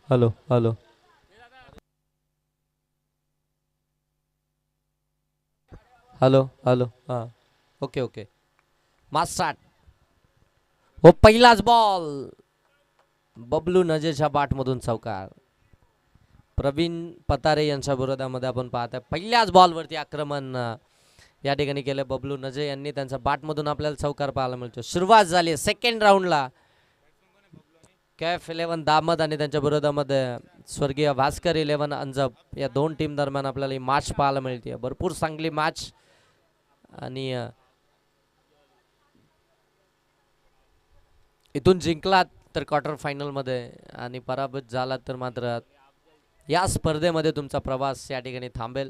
Hello hello hello hello हां. Okay okay. मास start. हो पहिलाच बॉल. बबलू नजेच्या बाटमधून चौकार. प्रवीण पतारे यांच्या विरोधामध्ये आपण पाहताय पहिल्याच बॉलवरती आक्रमण या ठिकाणी केलं. बबलू नजे यांनी त्यांच्या बाटमधून आपल्याला चौकार पाहायला मिळतो. सुरुवात झाली सेकंड राऊंडला. कैफ 11 दामद आणि त्यांच्या विरोधामध्ये स्वर्गीय भास्कर 11 अंजप या दोन टीम दरम्यान आपल्याला ही मॅच पाहायला मिळते. भरपूर चांगली मॅच. आणि इथून जिंकलात तर क्वार्टर फायनलमध्ये आणि पराभूत झालात तर मात्र या स्पर्धेमध्ये तुमचा प्रवास या ठिकाणी थांबेल.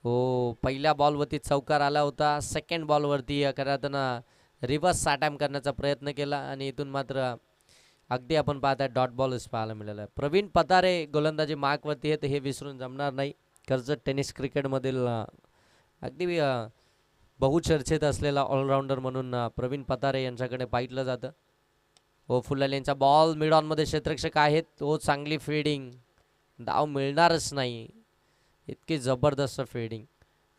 हो पहिल्या बॉलवरती चौकार आला होता. सेकंड बॉलवरती करताना रिव्हर्स अटॅम्प्ट करण्याचा प्रयत्न केला आणि इथून मात्र अगदी आपण पाहताय डॉट बॉलच पाहायला मिळाला आहे. प्रवीण पतारे गोलंदाजी मार्कवरती आहेत हे विसरून जमणार नाही. कर्जत टेनिस क्रिकेटमधील अगदी बहुचर्चेत असलेला ऑलराऊंडर म्हणून प्रवीण पतारे यांच्याकडे पाहिलं जातं. हो फुलाल यांचा बॉल मिड ऑनमध्ये क्षेत्ररक्षक आहेत. हो चांगली फिल्डिंग. धाव मिळणारच नाही इतकी जबरदस्त फिल्डिंग.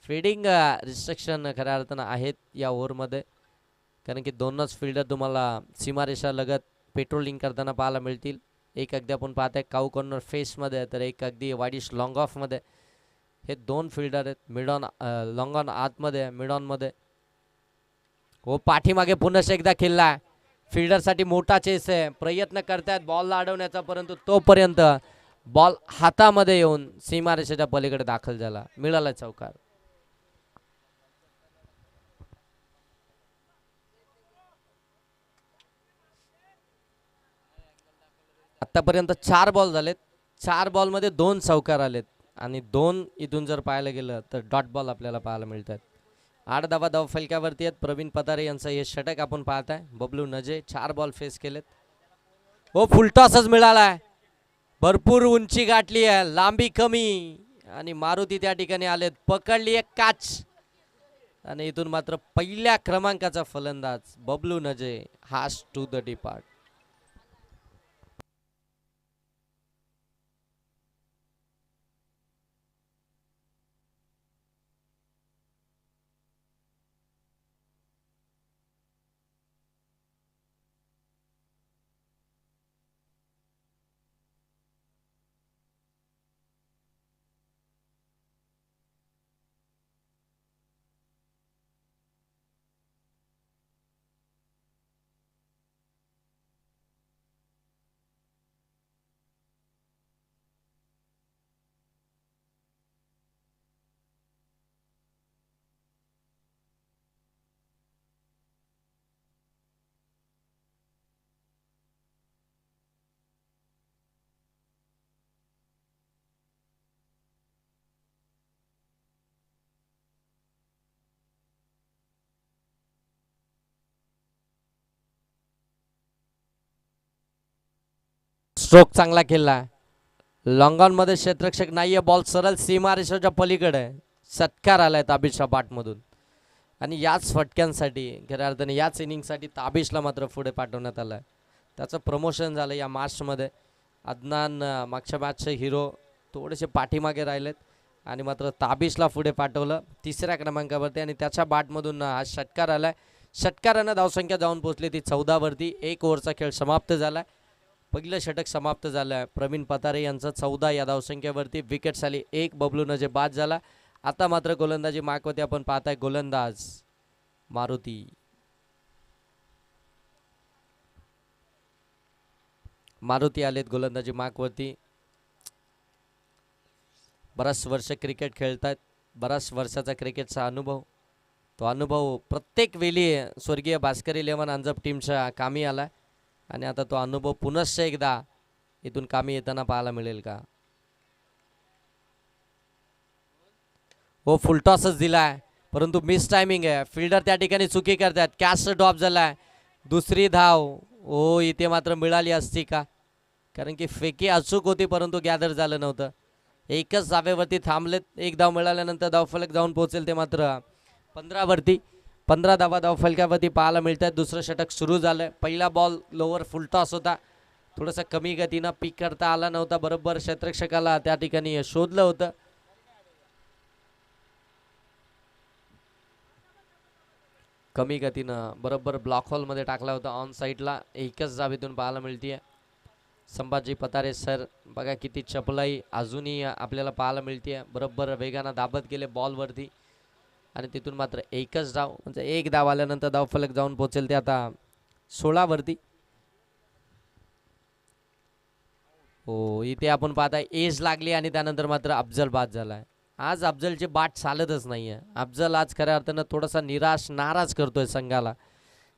फिल्डिंग रिस्ट्रिक्शन खऱ्या अर्थानं आहेत या ओव्हरमध्ये. कारण की दोनच फिल्डर तुम्हाला सीमारेषा लगत पेट्रोलिंग करताना पाहायला मिळतील. एक अगदी आपण पाहताय काऊ कॉर्नर फेसमध्ये तर एक अगदी वाईडिश लॉंग ऑफमध्ये. हे दोन फिल्डर आहेत. मिड ऑन लॉंग ऑन आतमध्ये मिड ऑनमध्ये. हो पाठीमागे पुन्हा एकदा खेळला. फिल्डरसाठी मोठा चेस आहे. प्रयत्न करतायत बॉलला अडवण्याचा परंतु तोपर्यंत बॉल हातामध्ये येऊन सीमारेषेच्या पलीकडे दाखल झाला. मिळाला चौकार. आतापर्यंत 4 बॉल झालेत. 4 बॉलमध्ये 2 चौकार आलेत आणि 2 इथून जर पाहायला गेलं तर डॉट बॉल आपल्याला पाहायला मिळतात. 8 धावा फलक्यावरती आहेत. प्रवीण पतारे यांचं हे षटक आपण पाहताय. बबलू नजे 4 बॉल फेस केलेत. हो फुलटॉसच मिळालाय. भरपूर उंची गाठली आहे. लांबी कमी आणि मारुती त्या ठिकाणी आलेत. पकडली एक काच आणि इथून मात्र पहिल्या क्रमांकाचा फलंदाज बबलू नजे has to the depart. Stroke चांगला खेळला. लॉंगॉन मध्ये क्षेत्ररक्षक नाहीये. बॉल सरळ सीमारेषेच्या पलीकडे. सत्कार आलाय ताबिशच्या बाटमधून आणि याच फटक्यांसाठी खऱ्या अर्थाने याच इनिंगसाठी ताबिशला मात्र पुढे पाठवण्यात आलं आहे. त्याचं प्रमोशन झालं या मॅचमध्ये. अदनान मागच्या मॅचचे हिरो थोडेसे पाठीमागे राहिलेत आणि मात्र ताबिशला पुढे पाठवलं 3ऱ्या क्रमांकावरती आणि त्याच्या बॅटमधून हा षटकार आलाय. षटकारानं धावसंख्या जाऊन पोहोचली ती 14वरती. 1 ओव्हरचा खेळ समाप्त झालाय. पहिलं षटक समाप्त झालं. प्रवीण पतारे यांचं 14 या धावसंख्येवरती. विकेट्स आली 1. बबलू नजे बाद झाला. आता मात्र गोलंदाजी मार्कवरती आपण पाहताय गोलंदाज मारुती. मारुती आलेत गोलंदाजी मार्कवरती. बराच वर्ष क्रिकेट खेळतात. बराच वर्षाचा क्रिकेटचा अनुभव. तो अनुभव प्रत्येक वेळी स्वर्गीय भास्कर 11 अंजप टीमच्या कामी आला आणि आता तो अनुभव पुनश्च एकदा इथून कामी येताना पाहायला मिळेल का. हो फुलटॉसच दिलाय परंतु मिस टायमिंग आहे. फिल्डर त्या ठिकाणी चुकी करतात. कॅच ड्रॉप झालाय. दुसरी धाव हो इथे मात्र मिळाली असती का. कारण की फेकी अचूक होती परंतु गॅदर झालं नव्हतं. एकच धावेवरती थांबलेत. 1 धाव मिळाल्यानंतर धावफलक जाऊन पोहोचेल ते मात्र 15वरती 15 धावा धावफलकावरती पाहायला मिळतात. दुसरं षटक सुरू झालंय. पहिला बॉल लोवर फुलटॉस होता, थोडंसं कमी गतीनं पीक करता आला नव्हता. बरोबर क्षेत्ररक्षकाला त्या ठिकाणी शोधलं होतं. कमी गतीनं बरोबर ब्लॉक हॉल मध्ये टाकला होता. ऑन साईडला एकच जावेतून पाहायला मिळतीये. संभाजी पतारे सर बघा किती चपलाई अजूनही आपल्याला पाहायला मिळते. बरोबर वेगानं दाबत गेले बॉलवरती आणि तिथून मात्र एकच धाव, म्हणजे एक धाव आल्यानंतर धावफलक जाऊन पोहोचेल ते आता 16 वरती. हो, इथे आपण पाहताय एज लागली आणि त्यानंतर मात्र अफजल बाद झालाय. आज अफजलची बाट चालतच नाहीये. अफजल आज खऱ्या अर्थानं थोडासा निराश नाराज करतोय संघाला.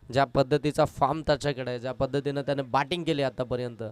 ज्या पद्धतीचा फॉर्म त्याच्याकडे आहे, ज्या पद्धतीनं त्याने बॅटिंग केली आतापर्यंत.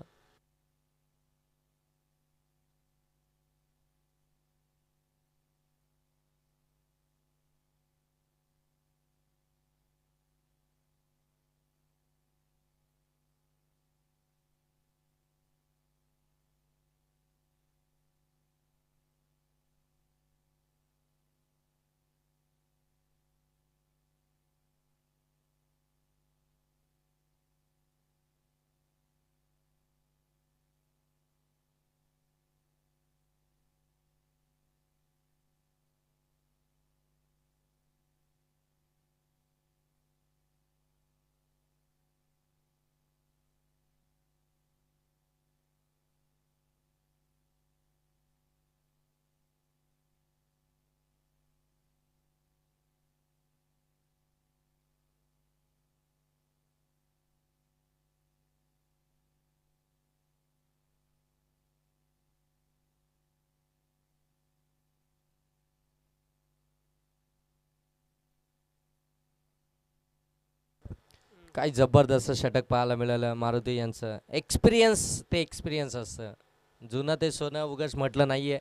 काय जबरदस्त षटक पाहायला मिळालं मारुती यांचं. एक्सपिरियन्स असतं. जुनं ते सोनं उगाच म्हटलं नाहीये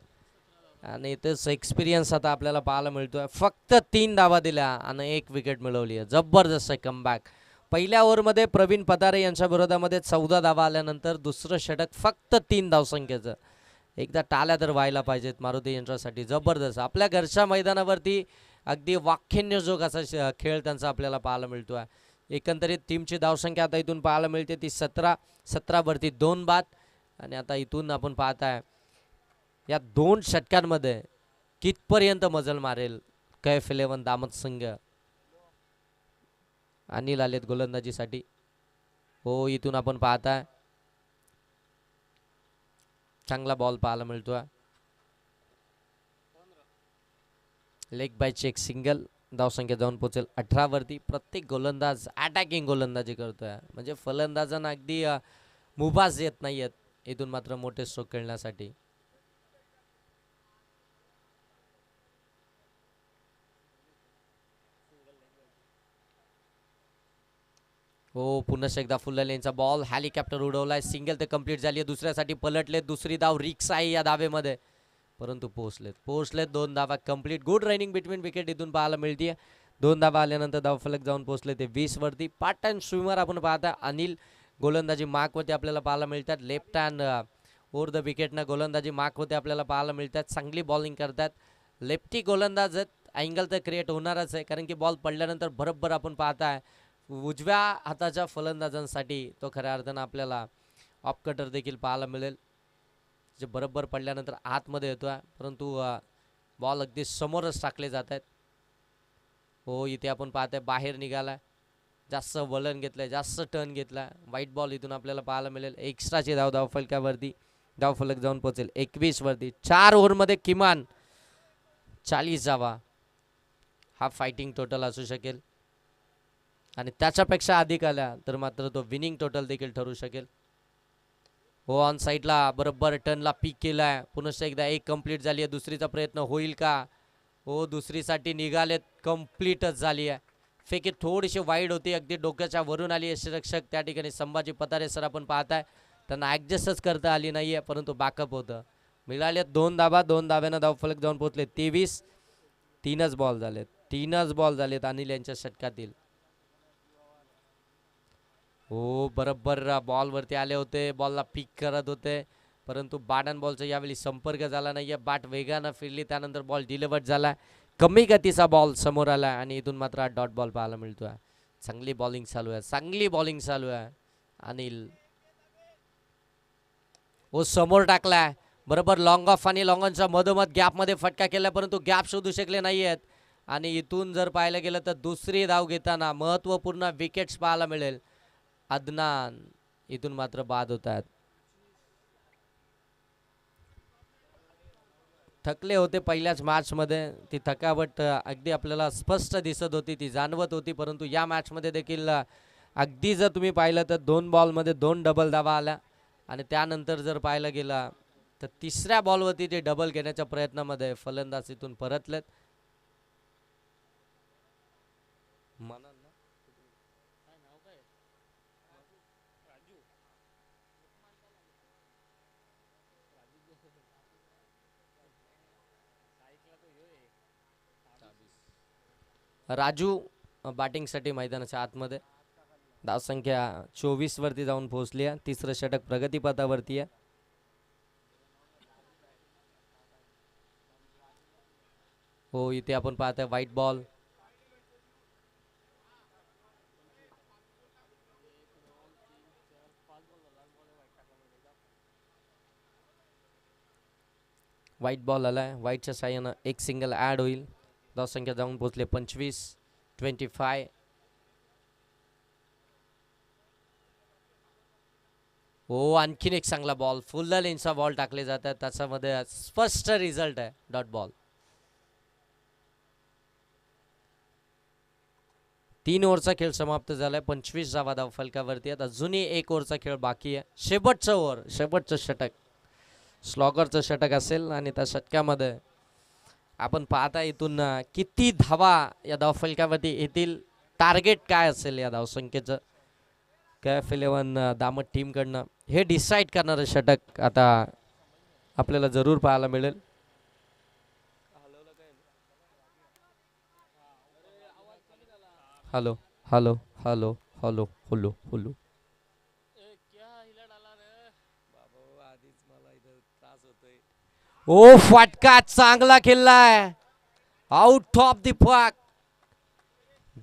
आणि तेच एक्सपिरियन्स आता आपल्याला पाहायला मिळतोय. फक्त 3 धावा दिल्या आणि 1 विकेट मिळवली आहे. जबरदस्त कमबॅक. पहिल्या ओव्हरमध्ये प्रवीण पतारे यांच्या विरोधामध्ये 14 धावा आल्यानंतर दुसरं षटक फक्त 3 धावसंख्येचं. एकदा टाळ्या तर व्हायला पाहिजेत मारुती यांच्यासाठी. जबरदस्त आपल्या घरच्या मैदानावरती अगदी वाख्यन्यजोग असा खेळ त्यांचा आपल्याला पाहायला मिळतोय. एकंदरीत टीमची धावसंख्या आता इथून पाहायला मिळते ती 17 वरती 2 बाद. आणि आता इथून आपण पाहताय या 2 षटकांमध्ये कितपर्यंत मजल मारेल कैफ 11 दामत संघ. अनिल आलेत गोलंदाजीसाठी. हो, इथून आपण पाहताय चांगला बॉल पाहायला मिळतोय. लेग बायची एक सिंगल. धावसंख्या जाऊन पोहोचेल 18 वरती. प्रत्येक गोलंदाज अटॅकिंग गोलंदाजी करतोय, म्हणजे फलंदाजांना अगदी मुभास येत नाहीयेत इथून मात्र मोठे स्ट्रोक खेळण्यासाठी. हो, पुन्हा एकदा फुल्ला लेनचा बॉल हेलिकॉप्टर उडवलाय. सिंगल ते कंप्लीट झाली आहे. दुसऱ्यासाठी पलटले. दुसरी धाव रिक्स आहे या धावेमध्ये, परंतु पोहोचलेत 2 धावा complete. Good running between wicket इथून पाहायला मिळते. 2 धावा आल्यानंतर धावफलक जाऊन पोहोचले ते 20 वरती. पार्ट टाइम स्विमर आपण पाहता अनिल गोलंदाजी मार्कवरती आपल्याला पाहायला मिळतात. लेफ्ट हँड ओव्हर द विकेटनं गोलंदाजी मार्कवरती आपल्याला पाहायला मिळतात. चांगली बॉलिंग करतात. लेफ्टी गोलंदाज आहेत. अँगल तर क्रिएट होणारच आहे, कारण की बॉल पडल्यानंतर बरोबर आपण पाहताय उजव्या हाताच्या फलंदाजांसाठी तो खऱ्या अर्थानं आपल्याला ऑफ कटर देखील पाहायला मिळेल, जे बरोबर पडल्यानंतर आतमध्ये येतोय, परंतु बॉल अगदी समोरच टाकले जात आहेत. हो, इथे आपण पाहताय बाहेर निघालाय, जास्त वलन घेतलंय, जास्त टर्न घेतलाय. वाईट बॉल इथून आपल्याला पाहायला मिळेल. एक्स्ट्राची धावफलकावरती धावफलक जाऊन पोहोचेल 21 वरती. 4 ओव्हरमध्ये किमान 40 धावा हा फायटिंग टोटल असू शकेल, आणि त्याच्यापेक्षा अधिक आल्या तर मात्र तो विनिंग टोटल देखील ठरू शकेल. हो, ऑन साईडला बरोबर टर्नला पीक केलाय. पुन्हा एकदा 1 कंप्लीट झाली आहे. दुसरीचा प्रयत्न होईल का? हो, दुसरीसाठी निघालेत. कंप्लीटच झाली आहे. फेकी थोडीशी वाईड होती, अगदी डोक्याच्या वरून आली. यष्टिरक्षक त्या ठिकाणी संभाजी पतारे सर आपण पाहताय त्यांना ॲडजस्टच करता आली नाही आहे, परंतु बॅकअप होतं. मिळालेत 2 धावा. 2 धाव्यानं धावफलक जाऊन पोहोचले 23. 3च बॉल झालेत अनिल यांच्या षटकातील. हो, बरोबर बॉलवरती आले होते, बॉलला पिक करत होते, परंतु बॅट अँड बॉलचा यावेळी संपर्क झाला नाही आहे. बॅट वेगानं फिरली, त्यानंतर बॉल डिलिव्हर्ड झाला. कमी गतीचा बॉल समोर आला आणि इथून मात्र हा डॉट बॉल पाहायला मिळतोय. चांगली बॉलिंग चालू आहे, चांगली बॉलिंग चालू आहे. अनिल ओ समोर टाकलाय बरोबर, लॉंग ऑफ आणि लॉंग ऑनच्या मधोमध गॅपमध्ये फटका केला, परंतु गॅप शोधू शकले नाहीयेत. आणि इथून जर पाहायला गेलं तर दुसरी धाव घेताना महत्त्वपूर्ण विकेट्स पाहायला मिळेल. अदनान इथून मात्र बाद होत आहेत. थकले होते पहिल्याच मॅचमध्ये, ती थकावट अगदी आपल्याला स्पष्ट दिसत होती, ती जाणवत होती. परंतु या मॅचमध्ये देखील अगदी जर तुम्ही पाहिलं तर 2 बॉलमध्ये 2 डबल धावा आल्या. आणि त्यानंतर जर पाहायला गेला तर तिसऱ्या बॉलवरती ते डबल घेण्याच्या प्रयत्नामध्ये फलंदाज इथून परतलेत. राजू बॅटिंगसाठी मैदानाच्या आतमध्ये, धावसंख्या 24 वरती जाऊन पोहोचली आहे. तिसरं षटक प्रगतीपथावरती आहे. हो इथे आपण पाहतोय व्हाईट बॉल. व्हाईट बॉल आलाय, व्हाईटच्या साह्यानं एक सिंगल ॲड होईल. धावसंख्या जाऊन पोहोचले 25, 25. हो आणखीन एक चांगला बॉल, फुल लेन्सचा बॉल टाकले जातात, त्याच्यामध्ये स्पष्ट रिझल्ट आहे, डॉट बॉल. 3 ओव्हरचा खेळ समाप्त झालाय, 25 धावा धाव फलकावरती आहेत. अजूनही 1 ओव्हरचा खेळ बाकी आहे. शेवटचं ओव्हर, शेवटचं षटक स्लॉगरचं षटक असेल आणि त्या षटकामध्ये आपण पाहता इथून किती धावा या धावफलकावरती येतील, टार्गेट काय असेल या धावसंख्येचं. कॅफ 11 दामट टीमकडनं हे डिसाईड करणारं षटक आता आपल्याला जरूर पाहायला मिळेल. Hello hello hello hello hello hello. ओ फटका चांगला खेळलाय, out of the park,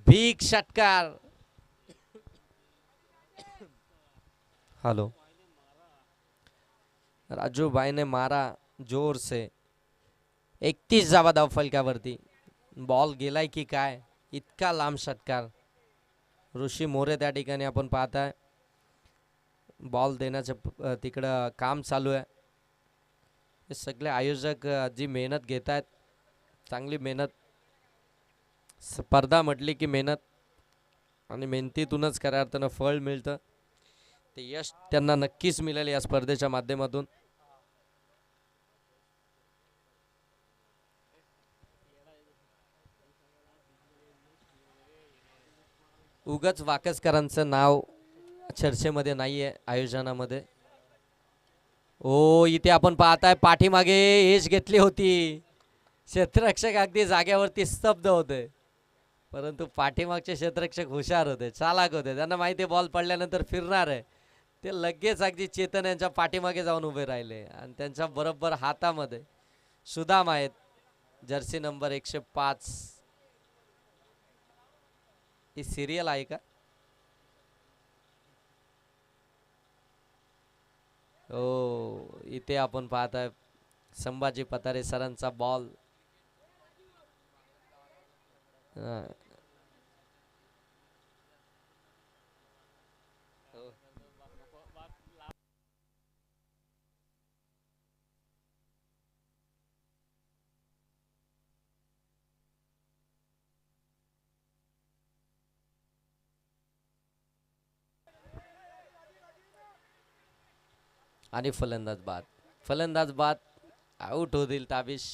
big षटकार. हॅलो, राजू भाई ने मारा जोर से. 31 धावा धाव फलकावरती. बॉल गेलाय की काय, इतका लांब षटकार. ऋषी मोरे त्या ठिकाणी आपण पाहताय बॉल देण्याचं तिकडं काम चालू आहे. हे सगळे आयोजक जी मेहनत घेत आहेत, चांगली मेहनत. स्पर्धा म्हटली की मेहनत, आणि मेहनतीतूनच खऱ्या अर्थानं फळ मिळतं. ते यश त्यांना नक्कीच मिळेल या स्पर्धेच्या माध्यमातून. उगाच वाकसकरांचं नाव चर्चेमध्ये नाही आहे आयोजनामध्ये. ओ इथे आपण पाहताय पाठीमागे एज घेतली होती, क्षेत्ररक्षक अगदी जाग्यावरती स्तब्ध होते. परंतु पाठीमागचे क्षेत्ररक्षक हुशार होते, चालाक होते. त्यांना माहिती बॉल पडल्यानंतर फिरणार आहे. ते लगेच अगदी चेतन यांच्या पाठीमागे जाऊन उभे राहिले आणि त्यांच्या बरोबर हातामध्ये सुदाम आहेत, जर्सी नंबर 105. ही सिरियल आहे का? हो इथे आपण पाहताय संभाजी पतारे सरांचा बॉल. आणि फलंदाज बाद, फलंदाज बाद, आउट होतील ताबिश.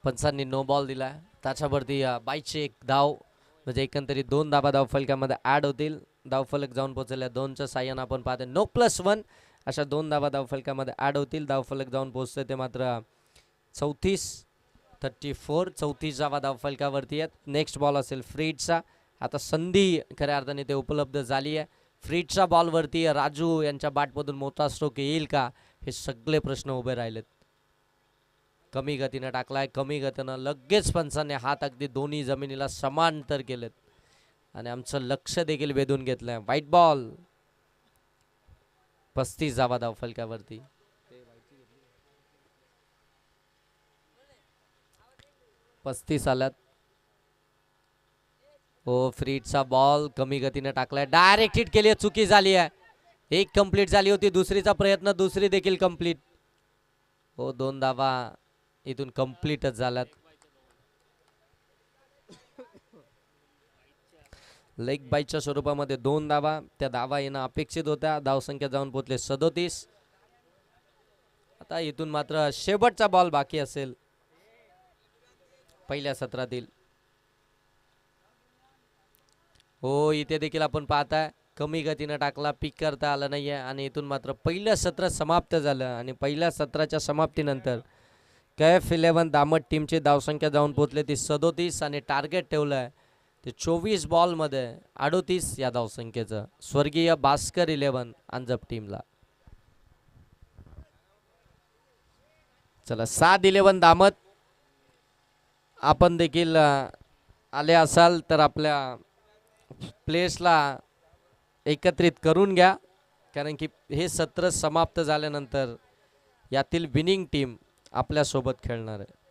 पंचांनी नो बॉल दिला. त्याच्यावरती बाईचे एक धाव, म्हणजे एकंदरीत 2 धावा धावफलकामध्ये ॲड होतील. धावफलक जाऊन पोहोचल्या 2च्या साह्यानं आपण पाहतो नो +1 अशा 2 धावा धावफलकामध्ये ॲड होतील. धावफलक जाऊन पोहोचते ते मात्र 34 धावा धावफलकावरती आहेत. नेक्स्ट बॉल असेल फ्रीडचा. आता संधी खऱ्या अर्थाने ते उपलब्ध झाली आहे. फ्रीडच्या बॉलवरती राजू यांच्या बॅटमधून मोठा स्ट्रोक येईल का, हे सगळे प्रश्न उभे राहिलेत. कमी गतीनं टाकलाय, कमी गतीनं लगेच पंचांनी हात अगदी दोन्ही जमिनीला समांतर केलेत आणि आमचं लक्ष देखील वेधून घेतलंय. White ball. 35 धावा धावफलकावरती. 35 आल्यात. हो, फ्रीडचा बॉल कमी गतीने टाकलाय, डायरेक्ट हिट केली, चुकी झाली आहे. एक कंप्लीट झाली होती, दुसरीचा प्रयत्न, दुसरी देखील कंप्लीट. हो, 2 धावा इथून कंप्लीटच झाल्यात. लेग बाईच्या स्वरूपामध्ये 2 धावा, त्या धावा येणं अपेक्षित होत्या. धावसंख्या जाऊन पोहोचले 37. आता इथून मात्र शेवटचा बॉल बाकी असेल पहिल्या सत्रातील. हो, इथे देखील आपण पाहताय कमी गतीनं टाकला, पिक करता आलं नाहीये आणि इथून मात्र पहिलं सत्र समाप्त झालं. आणि पहिल्या सत्राच्या समाप्तीनंतर KF11 दामट टीमची धावसंख्या जाऊन पोहोचले ती 37 आणि टार्गेट ठेवलंय ते 24 बॉलमध्ये 38 या धावसंख्येचं स्वर्गीय भास्कर 11 अंजप टीमला. चला 7-11 दामत, आपण देखील आले असाल तर आपल्या प्लेयर्सला एकत्रित करून घ्या, कारण की हे सत्र समाप्त झाल्यानंतर यातील विनिंग टीम आपल्यासोबत खेळणार आहे.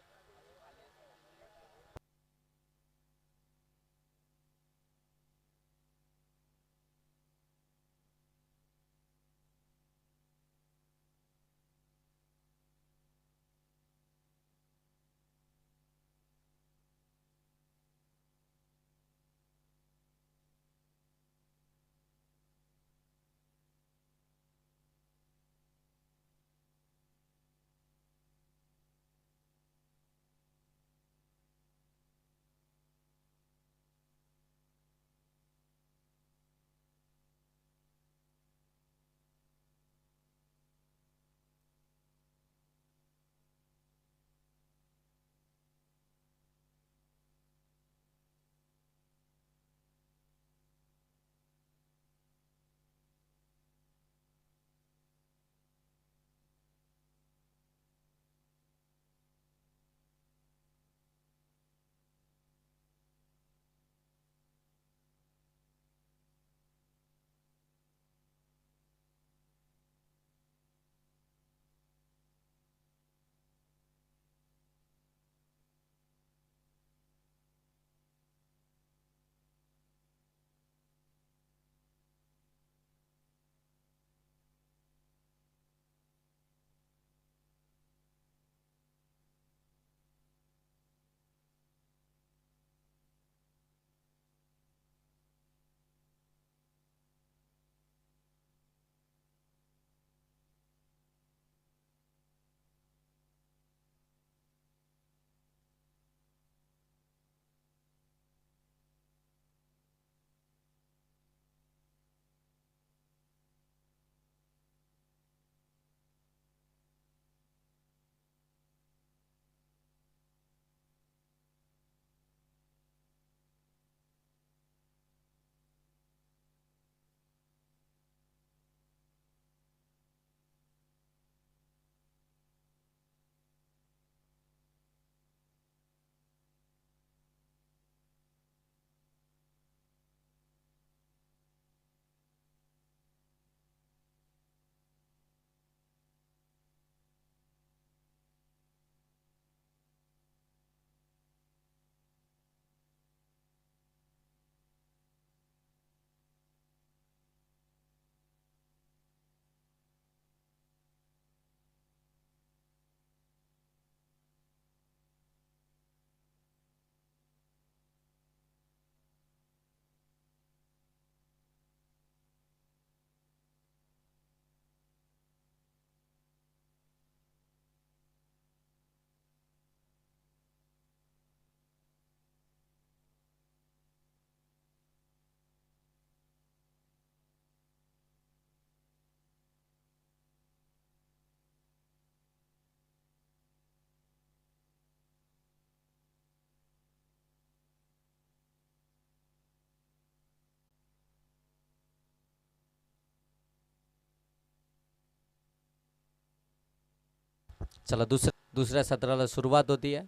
चला दुसऱ्या सत्राला सुरुवात होती आहे.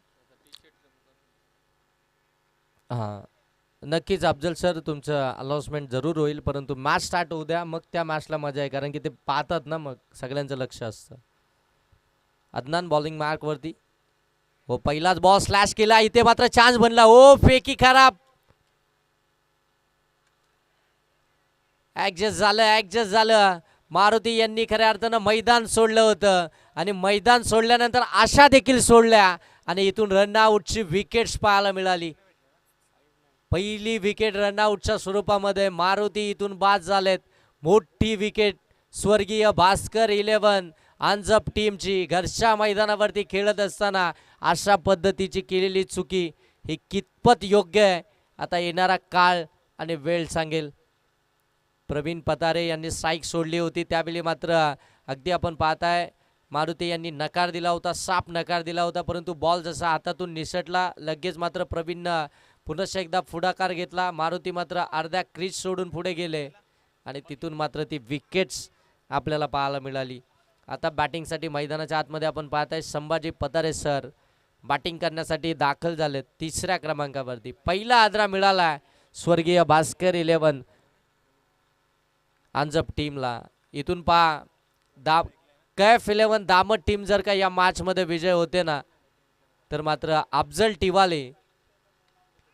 हां, नक्कीच अफजल सर तुमचं अनाउन्समेंट जरूर होईल, परंतु मॅच स्टार्ट होऊ द्या, मग त्या मॅचला मजा आहे, कारण की ते पाहतात ना, मग सगळ्यांचं लक्ष असतं. अदनान बॉलिंग मार्कवरती. हो, पहिलाच बॉल स्लॅश केला, इथे मात्र चान्स बनला. ओ फेकी खराब. ऍडजस्ट झालं. मारुती यांनी खऱ्या अर्थानं मैदान सोडलं होतं आणि मैदान सोडल्यानंतर आशा देखील सोडल्या आणि इथून रनआउटची विकेट्स पाहायला मिळाली. पहिली विकेट रनआउटच्या स्वरूपामध्ये मारुती इथून बाद झालेत. मोठी विकेट स्वर्गीय भास्कर 11 अंजप टीमची घरच्या मैदानावरती खेळत असताना अशा पद्धतीची केलेली चुकी ही कितपत योग्य आहे आता येणारा काळ आणि वेळ सांगेल. प्रवीण पतारे यांनी स्ट्राईक सोडली होती, त्यावेळी मात्र अगदी आपण पाहताय मारुती यांनी नकार दिला होता, साफ नकार दिला होता, परंतु बॉल जसा हातातून निसटला लगेच मात्र प्रवीणनं पुन्हा एकदा पुढाकार घेतला. मारुती मात्र अर्ध्या क्रीज सोडून पुढे गेले आणि तिथून मात्र ती विकेट्स आपल्याला पाहायला मिळाली. आता बॅटिंगसाठी मैदानाच्या आतमध्ये आपण पाहताय संभाजी पतारे सर बॅटिंग करण्यासाठी दाखल झालेत तिसऱ्या क्रमांकावरती. पहिला आदरा मिळाला स्वर्गीय भास्कर 11 अंजप टीमला. इथून पहा कैफ 11 दामट टीम जर का या मॅचमध्ये विजय होते ना, तर मात्र अफजल टिवाले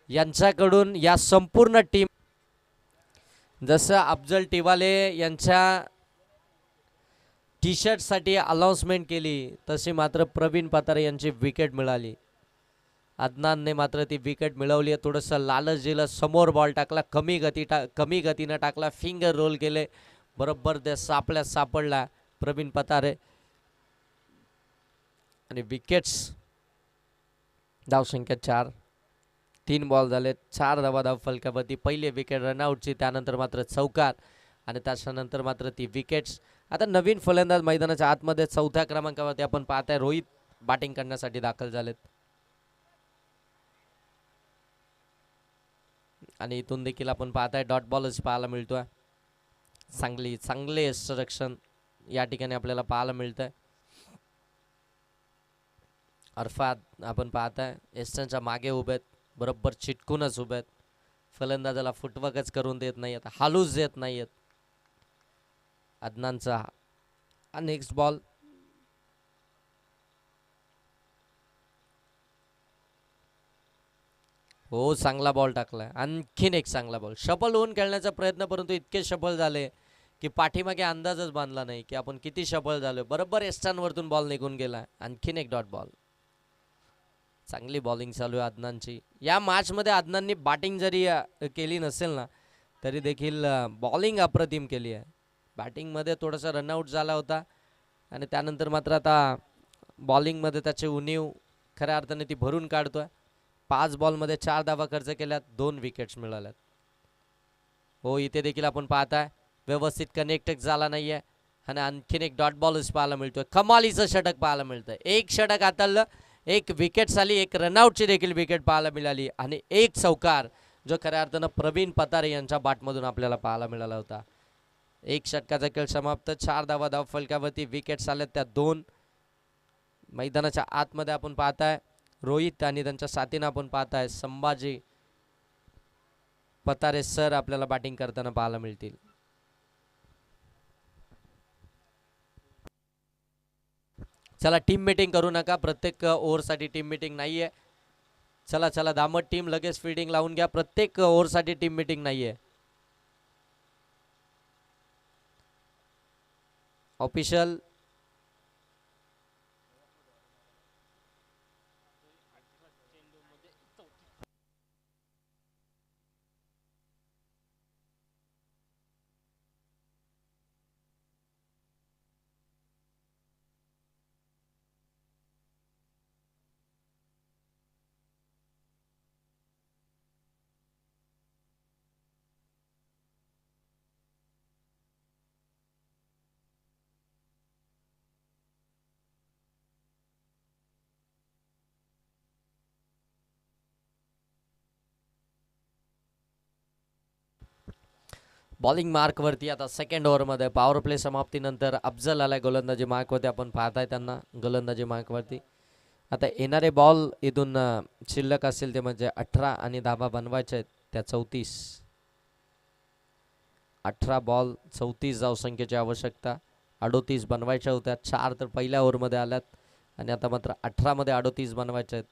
यांच्याकडून या संपूर्ण टीम, जसं अफजल टिवाले यांच्या टी शर्टसाठी अनाउन्समेंट केली तशी मात्र प्रवीण पतारे यांची विकेट मिळाली. अदनानने मात्र ती विकेट मिळवली आहे. थोडंसं लालच दिलं, समोर बॉल टाकला, कमी गतीनं टाकला, फिंगर रोल केले, बरोबर त्या सापडला प्रवीण पतारे आणि विकेट्स. धावसंख्या 4, 3 बॉल झाले, 4 धाव फलकावरती. पहिली विकेट रनआउटची, त्यानंतर मात्र चौकार आणि त्याच्यानंतर मात्र ती विकेट्स. आता नवीन फलंदाज मैदानाच्या आतमध्ये चौथ्या क्रमांकावरती आपण पाहताय रोहित बॅटिंग करण्यासाठी दाखल झालेत आणि इथून देखील आपण पाहताय डॉट बॉलच पाहायला मिळतोय. चांगले संरक्षण या ठिकाणी आपल्याला पाहायला मिळतंय. अरफात आपण पाहताय एस्टनच्या मागे उभे आहेत, बरोबर चिटकूनच उभे आहेत. फलंदाजाला फुटवर्कच करून देत नाही आहेत, हालूच देत नाही आहेत. अदनानचा नेक्स्ट बॉल. हो, चांगला बॉल टाकलाय, आणखीन एक चांगला बॉल. शफल होऊन खेळण्याचा प्रयत्न, परंतु इतके शफल झाले की पाठीमागे अंदाजच बांधला नाही की आपण किती शफल झालो. बरोबर एस्टांवरतून बॉल निघून गेला. आणखीन एक डॉट बॉल. चांगली बॉलिंग चालू आहे अदनानची. या मॅचमध्ये अदनाननी बॅटिंग जरी केली नसेल ना, तरी देखील बॉलिंग अप्रतिम केली आहे. बॅटिंगमध्ये थोडासा रनआउट झाला होता आणि त्यानंतर मात्र आता बॉलिंगमध्ये त्याची उणीव खऱ्या अर्थाने ती भरून काढतोय. 5 बॉलमध्ये 4 धावा खर्च केल्यात, 2 विकेट्स मिळाल्यात. हो, इथे देखील आपण पाहताय व्यवस्थित कनेक्ट झाला नाहीये आणि आणखीन एक डॉट बॉलच पाहायला मिळतोय. कमालीचं षटक पाहायला मिळतंय. एक षटक हाताळलं, एक विकेट झाली, एक रनआउटची देखील विकेट पाहायला मिळाली आणि एक चौकार जो खऱ्या अर्थानं प्रवीण पतारे यांच्या बॅटमधून आपल्याला पाहायला मिळाला होता. एक षटकाचा खेळ समाप्त. 4 धावा धाव फलकावरती, विकेट्स आल्यात त्या 2. मैदानाच्या आतमध्ये आपण पाहताय रोहित आणि त्यांच्या साथीनं आपण पाहताय संभाजी पतारे सर आपल्याला बॅटिंग करताना पाहायला मिळतील. चला, टीम मीटिंग करू नका, प्रत्येक ओव्हरसाठी टीम मीटिंग नाहीये. चला दामट टीम लगेच फील्डिंग लावून घ्या. प्रत्येक ओव्हरसाठी टीम मीटिंग नाहीये. ऑफिशियल बॉलिंग मार्कवरती आता सेकंड ओव्हरमध्ये पॉवर प्ले समाप्तीनंतर अफजल आलाय गोलंदाजी मार्कवरती. आपण पाहताय त्यांना गोलंदाजी मार्कवरती. आता येणारे बॉल इथून शिल्लक असतील ते म्हणजे 18 आणि धाबा बनवायचे आहेत त्या 34. 18 बॉल 34 धावसंख्येची आवश्यकता. 38 बनवायच्या होत्या. 4 तर पहिल्या ओव्हरमध्ये आल्यात आणि आता मात्र 18 मध्ये 38 बनवायचे आहेत.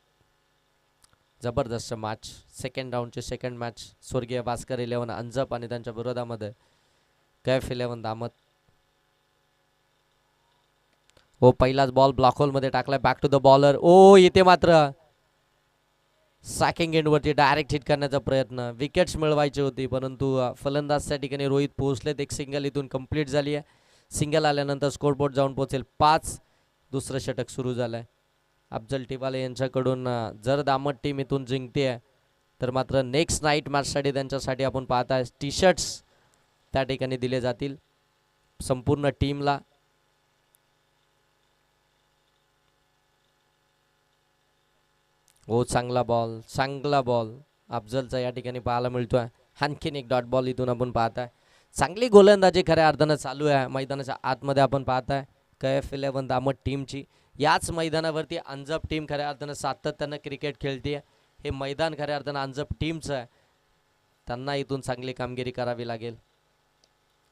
जबरदस्त मॅच. सेकंड राऊंडची सेकंड मॅच. स्वर्गीय भास्कर 11 अंजप आणि त्यांच्या विरोधामध्ये कैफ 11 दामत. हो पहिलाच बॉल ब्लॉक होलमध्ये टाकलाय. Back to the bowler. ओ इथे मात्र सॅकिंग एंडवरती डायरेक्ट हिट करण्याचा प्रयत्न. विकेट्स मिळवायची होती परंतु फलंदाज त्या ठिकाणी रोहित पोहोचलेत. एक सिंगल इथून कंप्लीट झाली आहे. सिंगल आल्यानंतर स्कोरबोर्ड जाऊन पोहोचेल 5. दुसरं षटक सुरू झालंय अफजल टिवाले यांच्याकडून. जर दामट टीम इथून जिंकते तर मात्र नेक्स्ट नाईट मॅचसाठी त्यांच्यासाठी आपण पाहताय टी शर्ट्स त्या ठिकाणी दिले जातील संपूर्ण टीमला. हो चांगला बॉल, चांगला बॉल अफजलचा या ठिकाणी पाहायला मिळतोय. आणखीन एक डॉट बॉल इथून आपण पाहताय. चांगली गोलंदाजी खऱ्या अर्थानं चालू आहे मैदानाच्या आतमध्ये. आपण पाहताय कैफ 11 दामट टीमची. याच मैदानावरती अंजप टीम खऱ्या अर्थानं सातत्यानं क्रिकेट खेळते. हे मैदान खऱ्या अर्थानं अंजप टीमचं आहे. त्यांना इथून चांगली कामगिरी करावी लागेल.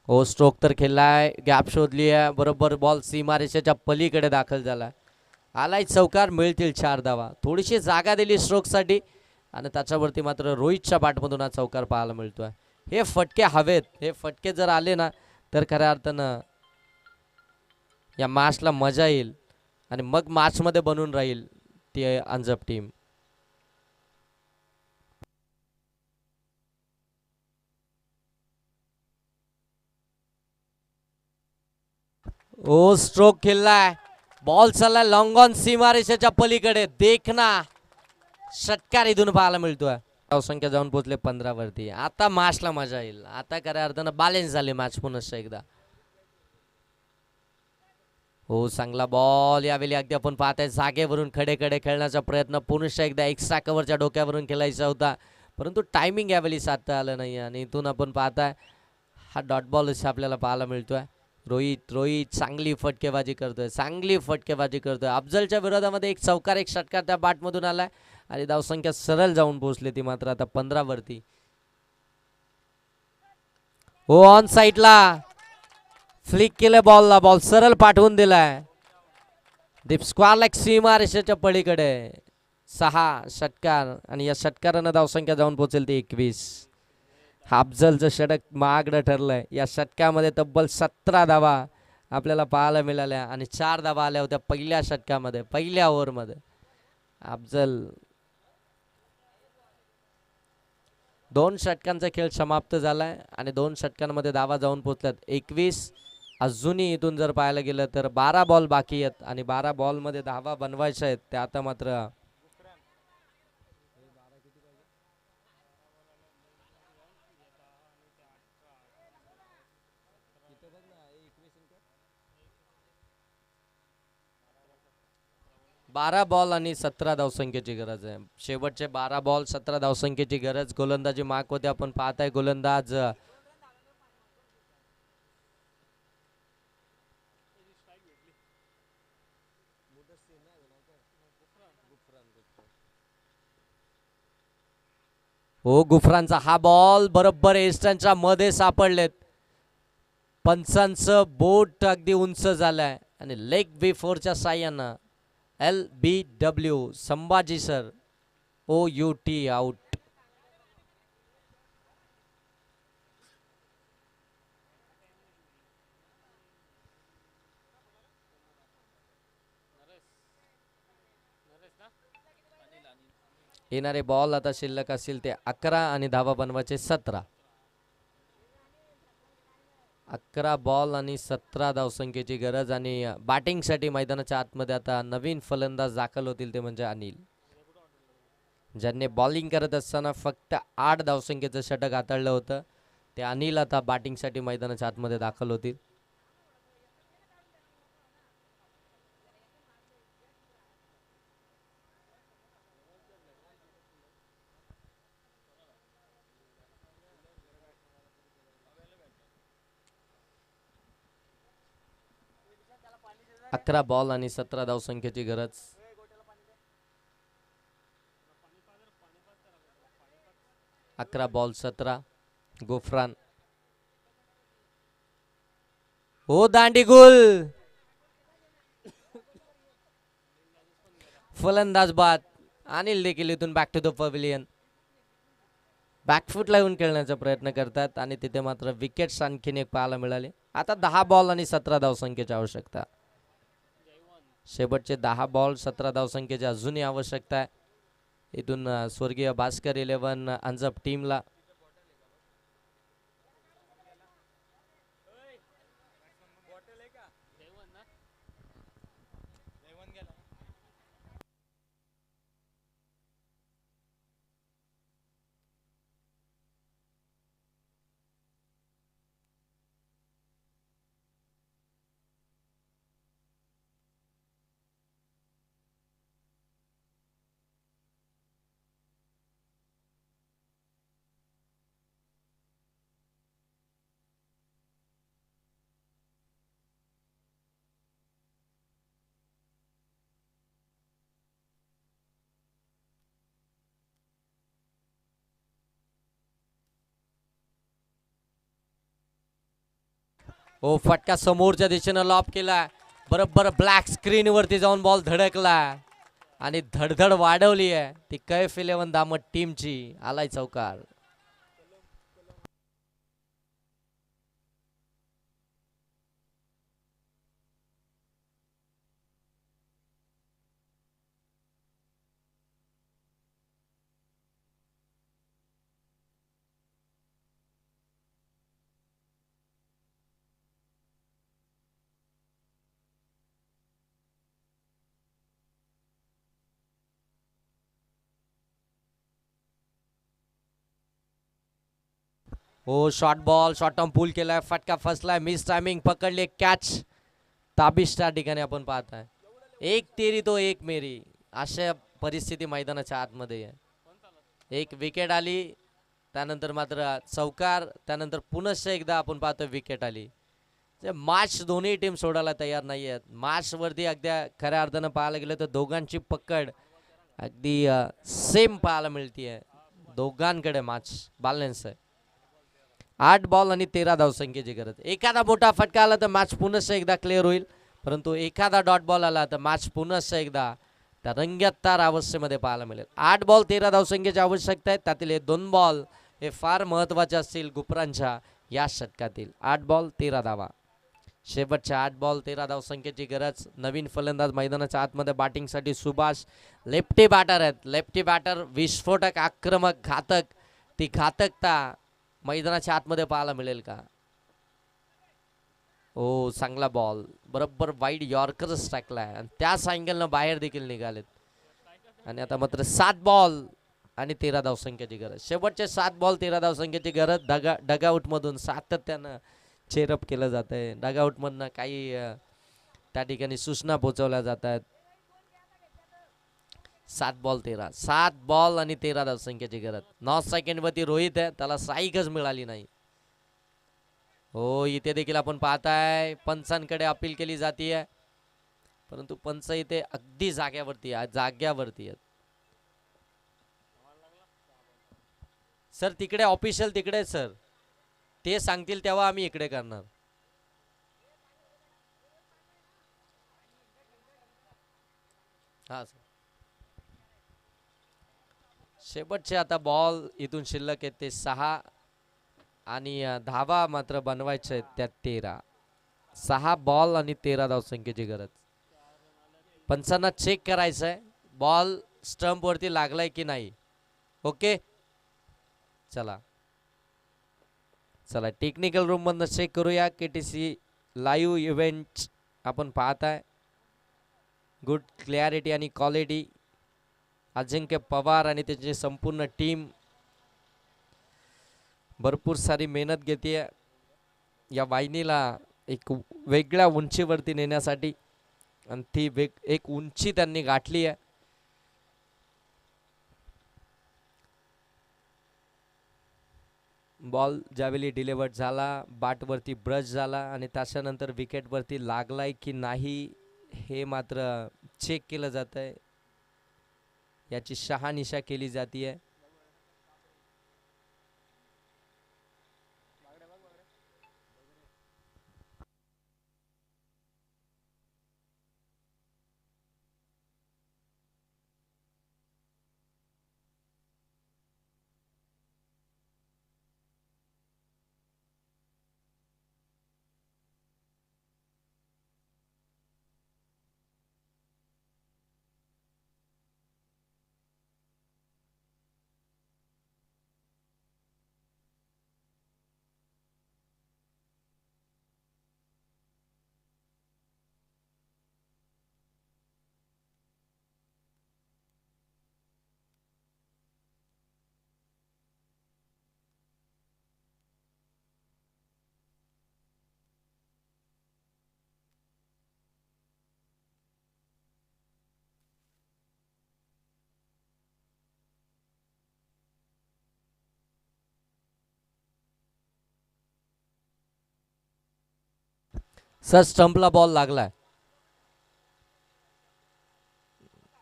हो स्ट्रोक तर खेळलाय. गॅप शोधली आहे. बरोबर बॉल सीमारेषेच्या पलीकडे दाखल झाला. आलाय चौकार. मिळतील 4 धावा. थोडीशी जागा दिली स्ट्रोकसाठी आणि त्याच्यावरती मात्र रोहितच्या बॅटमधून हा चौकार पाहायला मिळतोय. हे फटके हवेत. हे फटके जर आले ना तर खऱ्या अर्थानं या मॅचला मजा येईल आणि मग मॅचमध्ये बनून राहील ती अंजप टीम. ओ स्ट्रोक खेळलाय. बॉल चाललाय लॉंग ऑन सीमारेषेच्या पलीकडे. देखना षटकार इथून पाहायला मिळतोय. धावसंख्या जाऊन पोहोचले 15 वरती. आता मॅचला मजा येईल. आता खऱ्या अर्थानं बॅलेन्स झाली मॅच पुन्हा एकदा. हो चांगला बॉल. यावेळी अगदी आपण पाहताय जागेवरून खडे खडे खेळण्याचा प्रयत्न. पुन्हा एकदा एक्स्ट्रा कव्हरच्या डोक्यावरून खेळायचा होता परंतु टायमिंग यावेळी साधता आलं नाही आणि इथून आपण पाहताय हा डॉट बॉल आपल्याला पाहायला मिळतोय. रोहित रोहित चांगली फटकेबाजी करतोय. चांगली फटकेबाजी करतोय. अफजलच्या विरोधामध्ये एक चौकार एक षटकार त्या बॅटमधून आलाय आणि धावसंख्या सरळ जाऊन पोहोचली ती मात्र आता 15 वरती. हो ऑन साईडला फ्लिक केलं बॉलला. बॉल सरळ पाठवून दिलाय. दीप स्क्वार सीमा रेषेच्या पलीकडे. 6 षटकार आणि या षटकारानं धावसंख्या जाऊन पोहोचेल ती 21. अफजलचं षटक महागडं ठरलंय. या षटकामध्ये तब्बल 17 धावा आपल्याला पाहायला मिळाल्या आणि 4 धावा आल्या होत्या पहिल्या षटकामध्ये पहिल्या ओव्हरमध्ये. अफजल 2 षटकांचा खेळ समाप्त झालाय आणि 2 षटकांमध्ये धावा जाऊन पोहोचल्यात 21. अजूनही इथून जर पाहायला गेलं तर 12 बॉल बाकी आहेत आणि 12 बॉलमध्ये धावा बनवायच्या आहेत. त्या आता मात्र 12 बॉल आणि 17 धावसंख्येची गरज आहे. शेवटचे 12 बॉल 17 धावसंख्येची गरज. गोलंदाजी मार्क होते. आपण पाहताय गोलंदाज हो गुफरांचा हा बॉल बरोबर एस्टनच्या मध्ये सापडलेत. पंचांचं बोट अगदी उंच झालंय आणि लेग बिफोरच्या साह्यानं LBW Sambhaji sir OUT out. येणारे बॉल आता शिल्लक असतील ते 11 आणि धावा बनवायचे 17. 11 बॉल आणि 17 धावसंख्येची गरज आणि बॅटिंगसाठी मैदानाच्या आतमध्ये आता नवीन फलंदाज दाखल होतील ते म्हणजे अनिल. ज्यांनी बॉलिंग करत असताना फक्त 8 धावसंख्येचं षटक हाताळलं होतं ते अनिल आता बॅटिंगसाठी मैदानाच्या आतमध्ये दाखल होतील. 11 बॉल आणि 17 धावसंख्येची गरज. अकरा बॉल 17. गोफ्रान. हो दांडी गुल. फलंदाज बाद. अनिल देखील इथून बॅक टू द पवेलियन. बॅकफुटला येऊन खेळण्याचा प्रयत्न करतात आणि तिथे मात्र विकेट्स आणखीन एक पाहायला मिळाले. आता 10 बॉल आणि 17 धावसंख्येची आवश्यकता. शेवटचे 10 बॉल 17 धावसंख्येची अजूनही आवश्यकता आहे इथून स्वर्गीय भास्कर 11 अंजप टीमला. हो फटका समोरच्या दिशेनं लॉप केला. बरोबर ब्लॅक स्क्रीन वरती जाऊन बॉल धडकला आणि धडधड वाढवली आहे ती कैफ 11 दामट टीमची. आलाय चौकार. हो शॉर्ट बॉल शॉर्ट टर्म पूल केलाय. फटका फसलाय. मिस टायमिंग पकडली. कॅच ताबिश त्या ठिकाणी आपण पाहताय. एक तेरी तो एक मेरी अशा परिस्थिती मैदानाच्या आतमध्ये आहे. एक विकेट आली त्यानंतर मात्र चौकार. त्यानंतर पुनश्च एकदा आपण पाहतोय विकेट आली. मॅच दोन्ही टीम सोडायला तयार नाही आहेत. मॅच वरती अगदी खऱ्या अर्थानं पाहायला गेलं तर दोघांची पकड अगदी सेम पाहायला मिळतीये. दोघांकडे मॅच बॅलन्स आहे. 8 बॉल आणि 13 धावसंख्येची गरज. एखादा मोठा फटका आला तर मॅच पुनश्च एकदा क्लिअर होईल. परंतु एखादा डॉट बॉल आला तर मॅच पुनश्च एकदा त्या रंगतदार अवस्थेमध्ये पाहायला मिळेल. 8 बॉल 13 धावसंख्येची आवश्यकता आहे. त्यातील हे 2 बॉल हे फार महत्त्वाचे असतील गुपरांच्या या षटकातील. 8 बॉल 13 धावा. शेवटच्या 8 बॉल 13 धावसंख्येची गरज. नवीन फलंदाज मैदानाच्या आतमध्ये बॅटिंगसाठी सुभाष. लेफ्टी बॅटर आहेत. लेफ्टी बॅटर विस्फोटक आक्रमक घातक. ती घातकता मैदानाच्या आतमध्ये पाहायला मिळेल का. हो चांगला बॉल बरोबर वाईड यॉर्करच टाकलाय आणि त्याच अँगलनं बाहेर देखील निघालेत. आणि आता मात्र 7 बॉल आणि 13 धावसंख्येची गरज. शेवटचे 7 बॉल 13 धावसंख्येची गरज. डगआउट मधून सातत्यानं चेअरअप केलं जात आहे. डगआउट मधनं काही त्या ठिकाणी सूचना पोहोचवल्या जात आहेत. 7 बॉल 13. 7 बॉल आणि 13 धावसंख्येची गरज. 9 सेकंड वरती रोहित आहे. त्याला स्ट्राईकच मिळाली नाही. हो इथे देखील आपण पाहताय पंचांकडे अपील केली जाते परंतु पंच इथे अगदी जाग्यावरती आहेत. सर तिकडे ऑफिशियल तिकडे सर ते सांगतील तेव्हा आम्ही इकडे करणार. हा सर. शेवटचे आता बॉल इथून शिल्लक आहेत ते 6 आणि धावा मात्र बनवायचे आहेत त्या 13. 6 बॉल आणि 13 धावसंख्येची गरज. पंचांना चेक करायचं आहे बॉल स्टंप वरती लागलाय की नाही. ओके चला चला टेक्निकल रूम मधनं चेक करूया. KTC लाईव्ह इव्हेंट आपण पाहताय. गुड क्लॅरिटी आणि क्वालिटी. अजिंक्य पवार आणि त्याची संपूर्ण टीम भरपूर सारी मेहनत घेते या वाहिनीला एक वेगळ्या उंचीवरती नेण्यासाठी आणि ती एक उंची त्यांनी गाठली आहे. बॉल ज्यावेळी डिलिव्हर्ड झाला बॅटवरती ब्रश झाला आणि त्याच्यानंतर विकेटवरती लागलाय की नाही हे मात्र चेक केलं जात आहे, याची शहानिशा केली जाते. सर स्टंपला बॉल लागलाय,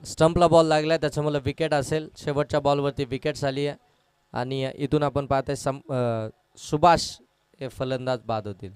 स्टंपला बॉल लागलाय, त्याच्यामुळे विकेट असेल. शेवटच्या बॉलवरती विकेट झाली आहे आणि इथून आपण पाहतोय सुभाष हे फलंदाज बाद होतील.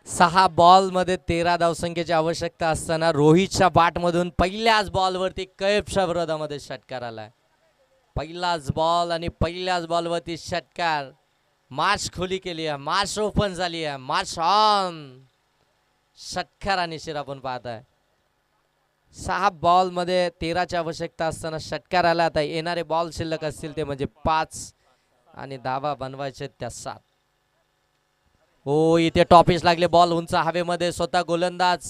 सहा बॉल मध्ये 13 धावसंख्येची आवश्यकता असताना रोहितच्या बॅटमधून पहिल्याच बॉलवरती कैफच्या विरोधामध्ये षटकार आलाय. पहिलाच बॉल आणि पहिल्याच बॉलवरती षटकार. मार्च खोली केली आहे, मार्च ओपन झाली आहे, मार्च ऑन. षटकार आणि शिर आपण पाहताय. 6 बॉल मध्ये 13ची आवश्यकता असताना षटकार आला. आता येणारे बॉल शिल्लक असतील ते म्हणजे 5 आणि धावा बनवायचे त्या 7. हो इथे टॉपिस लागले, बॉल उंच हवेमध्ये, स्वतः गोलंदाज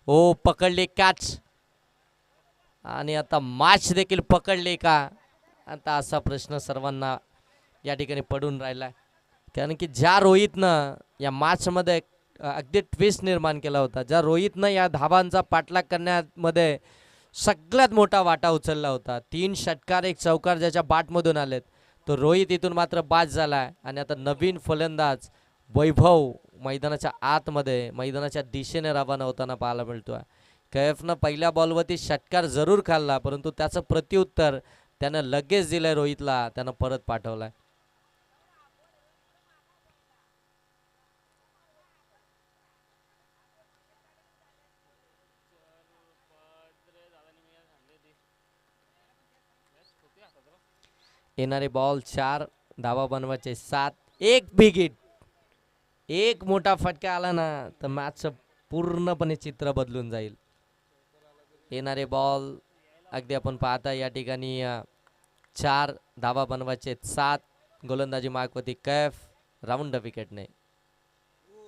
हो पकडली कॅच आणि आता मॅच देखील पकडली का, आता असा प्रश्न सर्वांना या ठिकाणी पडून राहिलाय. कारण की ज्या रोहितनं या मॅचमध्ये अगदी ट्विस्ट निर्माण केला होता, ज्या रोहितनं या धावांचा पाठलाग करण्यामध्ये सगळ्यात मोठा वाटा उचलला होता, 3 षटकार 1 चौकार ज्याच्या बॅटमधून आलेत, तो रोहित इथून मात्र बाद झालाय. आणि आता नवीन फलंदाज वैभव मैदानाच्या आतमध्ये मैदानाच्या दिशेने रवाना होताना पाहायला मिळतोय. कैफनं पहिल्या बॉलवरती षटकार जरूर खाल्ला, परंतु त्याचं प्रत्युत्तर त्यानं लगेच दिलंय रोहितला, त्यानं परत पाठवलाय. येणारे बॉल 4, धावा बनवायचे 7. एक बिग हिट, एक मोठा फटका आला ना तर मॅचचं पूर्णपणे चित्र बदलून जाईल. येणारे बॉल अगदी आपण पाहता या ठिकाणी 4, धावा बनवायचे 7. गोलंदाजी मार्कवरती कैफ, राऊंड द विकेटने.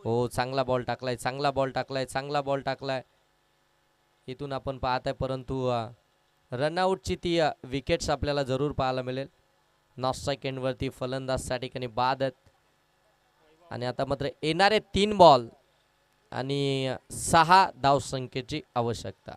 हो चांगला बॉल टाकलाय, चांगला बॉल टाकलाय, चांगला बॉल टाकलाय इथून आपण पाहताय. परंतु रनआउटची ती विकेट्स आपल्याला जरूर पाहायला मिळेल. नॉट सेकंडवरती फलंदाज त्या ठिकाणी बाद आहेत. आणि आता मात्र येणारे 3 बॉल आणि 6 धावसंख्येची आवश्यकता.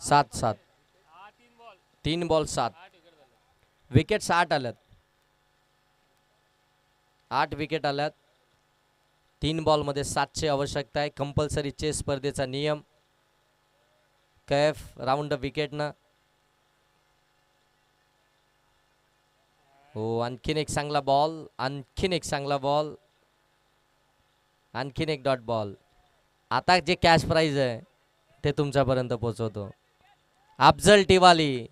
7 7. 3 बॉल 7. विकेट 8 आल्यात. 8 विकेट आल्यात. 3 बॉल मध्ये 7ची आवश्यकता आहे. कंपल्सरी चेस स्पर्धेचा नियम. कैफ राऊंड विकेट ना. हो, आणखीन एक चांगला बॉल. आणखीन एक चांगला बॉल. आणखीन एक डॉट बॉल. आता जे कॅश प्राइज आहे ते तुमच्यापर्यंत पोहोचवतो. अफजल टिवाली.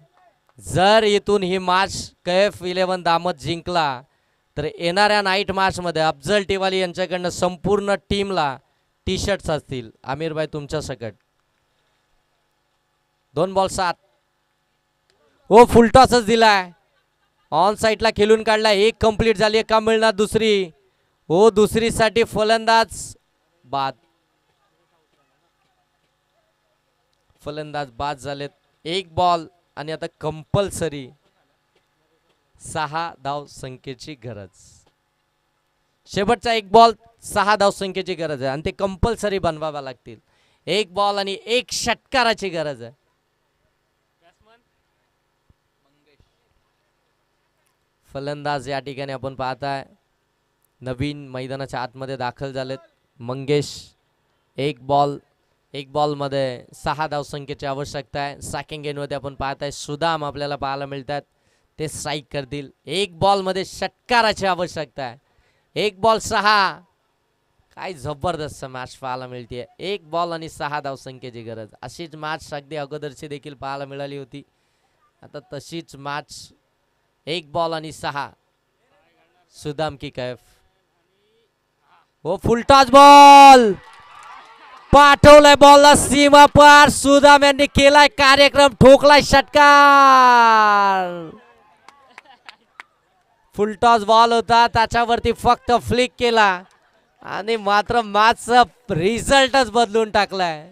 जर इथून ही मॅच कैफ 11 दामत जिंकला तर येणाऱ्या नाईट मॅचमध्ये अफजल टिवाली यांच्याकडनं संपूर्ण टीमला टी शर्ट्स असतील. आमिर भाई तुमच्या सकट. 2 बॉल 7. हो, फुलटॉसच दिलाय. ऑन साईडला खेळून काढला. एक कंप्लीट झाली. का मिळणार दुसरी? हो, दुसरीसाठी फलंदाज बाद. फलंदाज बाद झालेत. 1 बॉल आणि आता कंपल्सरी 6 धाव संख्येची गरज. शेवटचा 1 बॉल 6 धाव संख्येची गरज आहे आणि ते कंपल्सरी बनवाव्या लागतील. 1 बॉल आणि 1 षटकाराची गरज आहे. फलंदाज या ठिकाणी आपण पाहताय नवीन मैदानाच्या आतमध्ये दाखल झालेत. मंगेश. 1 बॉल मध्ये 6 धाव संख्येची आवश्यकता आहे. सेकंड गेममध्ये आपण पाहताय सुदाम आपल्याला पाहायला मिळतात. ते स्ट्राईक करतील. 1 बॉल मध्ये षटकाराची आवश्यकता आहे. 1 बॉल 6. काय जबरदस्त मॅच पाहायला मिळते. 1 बॉल आणि 6 धाव संख्येची गरज. अशीच मॅच अगदी अगोदरची देखील पाहायला मिळाली होती. आता तशीच मॅच 1 बॉल आणि 6. सुदाम की कैफ. हो, फुलटॉस बॉल. पाठवलाय बॉलला सीमा पार. सुदाम यांनी केलाय कार्यक्रम. ठोकलाय षटकार. फुलटॉस बॉल होता, त्याच्यावरती फक्त फ्लिक केला आणि मात्र मॅचचा रिझल्टच बदलून टाकलाय.